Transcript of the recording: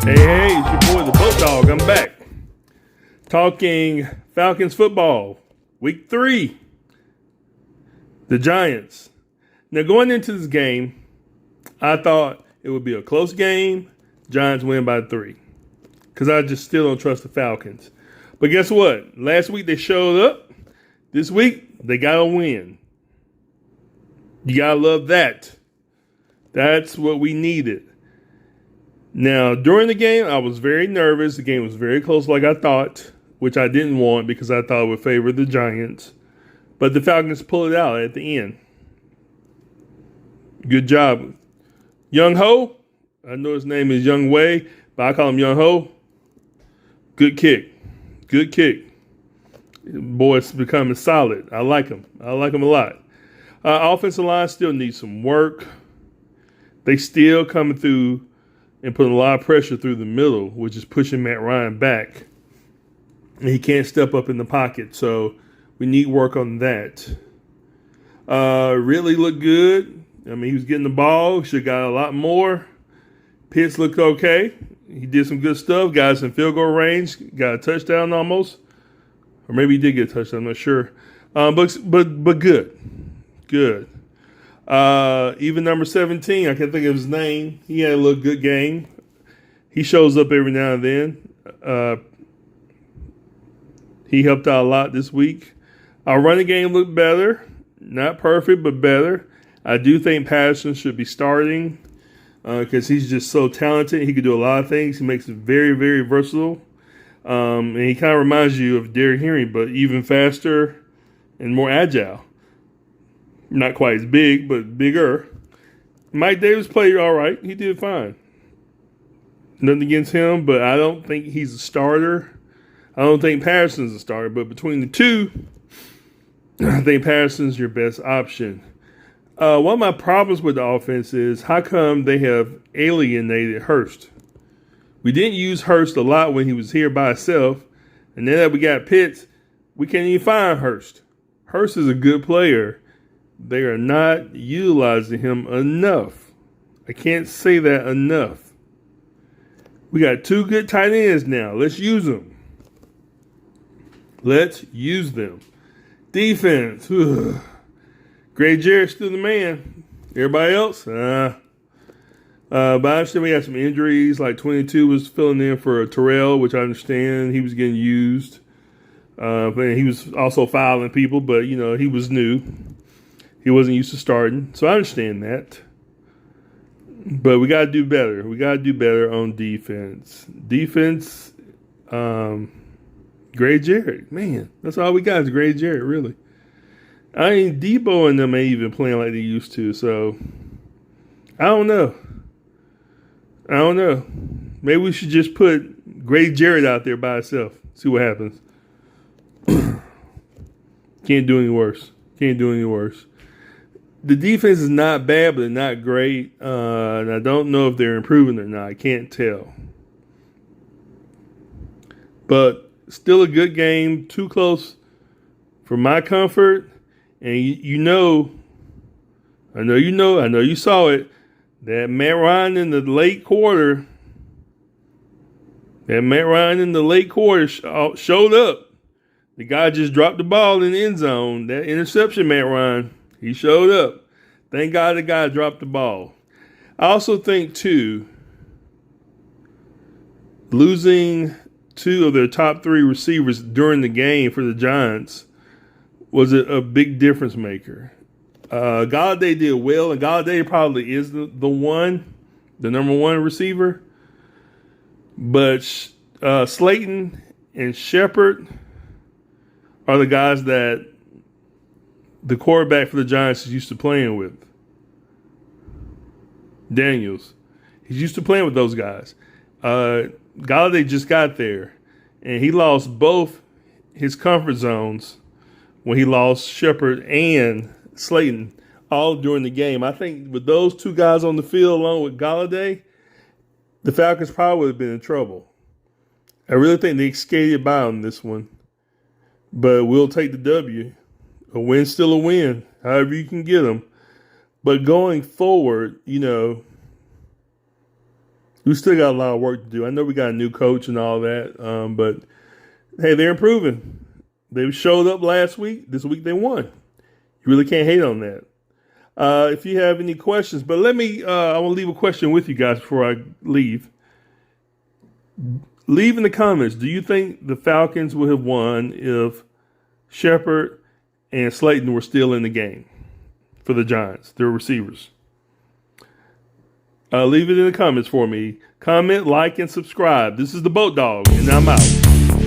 Hey, it's your boy, the Boat Dog. I'm back. Talking Falcons football. Week 3. The Giants. Now, going into this game, I thought it would be a close game. Giants win by 3. Because I just still don't trust the Falcons. But guess what? Last week they showed up. This week, they got to win. You got to love that. That's what we needed. Now, during the game, I was very nervous. The game was very close like I thought, which I didn't want because I thought it would favor the Giants. But the Falcons pulled it out at the end. Good job. Young Ho, I know his name is Young Wei, but I call him Young Ho. Good kick. Good kick. Boy's becoming solid. I like him. I like him a lot. Offensive line still needs some work. They still coming through and putting a lot of pressure through the middle, which is pushing Matt Ryan back. And he can't step up in the pocket, so we need work on that. Really looked good. I mean, he was getting the ball. Should have got a lot more. Pitts looked okay. He did some good stuff. Got us in field goal range. Got a touchdown almost. Or maybe he did get a touchdown. I'm not sure. But good. Good. Even number 17, I can't think of his name. He had a little good game. He shows up every now and then. He helped out a lot this week. Our running game looked better. Not perfect, but better. I do think Patterson should be starting because he's just so talented. He could do a lot of things. He makes it very, very versatile. And he kind of reminds you of Derrick Henry, but even faster and more agile. Not quite as big, but bigger. Mike Davis played all right. He did fine. Nothing against him, but I don't think he's a starter. I don't think Patterson's a starter, but between the two, I think Patterson's your best option. One of my problems with the offense is how come they have alienated Hurst? We didn't use Hurst a lot when he was here by himself, and now that we got Pitts, we can't even find Hurst. Hurst is a good player. They are not utilizing him enough. I can't say that enough. We got 2 good tight ends now. Let's use them. Let's use them. Defense. Gray Jarrett's still the man. Everybody else? But I understand we had some injuries. Like 22 was filling in for Terrell, which I understand. He was getting used. But he was also fouling people, but, you know, he was new. He wasn't used to starting, so I understand that. But we got to do better. We got to do better on defense. Defense, Gray Jarrett. Man, that's all we got is Gray Jarrett, really. I mean, Debo and them ain't even playing like they used to, so I don't know. Maybe we should just put Gray Jarrett out there by himself. See what happens. Can't do any worse. The defense is not bad, but they're not great. And I don't know if they're improving or not. I can't tell. But still a good game. Too close for my comfort. And I know you saw it. That Matt Ryan in the late quarter showed up. The guy just dropped the ball in the end zone. That interception, Matt Ryan. He showed up. Thank God the guy dropped the ball. I also think, too, losing 2 of their top 3 receivers during the game for the Giants was a big difference maker. Galladay did well, and Galladay probably is the number 1 receiver. But Slayton and Shepard are the guys that the quarterback for the Giants is used to playing with. Daniels. He's used to playing with those guys. Galladay just got there, and he lost both his comfort zones when he lost Shepard and Slayton all during the game. I think with those 2 guys on the field along with Galladay, the Falcons probably would have been in trouble. I really think they skated by on this one, but we'll take the W. A win's still a win, however you can get them. But going forward, We still got a lot of work to do. I know we got a new coach and all that, but hey, they're improving. They showed up last week. This week they won. You really can't hate on that. If you have any questions, but I want to leave a question with you guys before I leave. Leave in the comments. Do you think the Falcons would have won if Shepard and Slayton were still in the game for the Giants, their receivers? Leave it in the comments for me. Comment, like, and subscribe. This is the Boat Dog, and I'm out.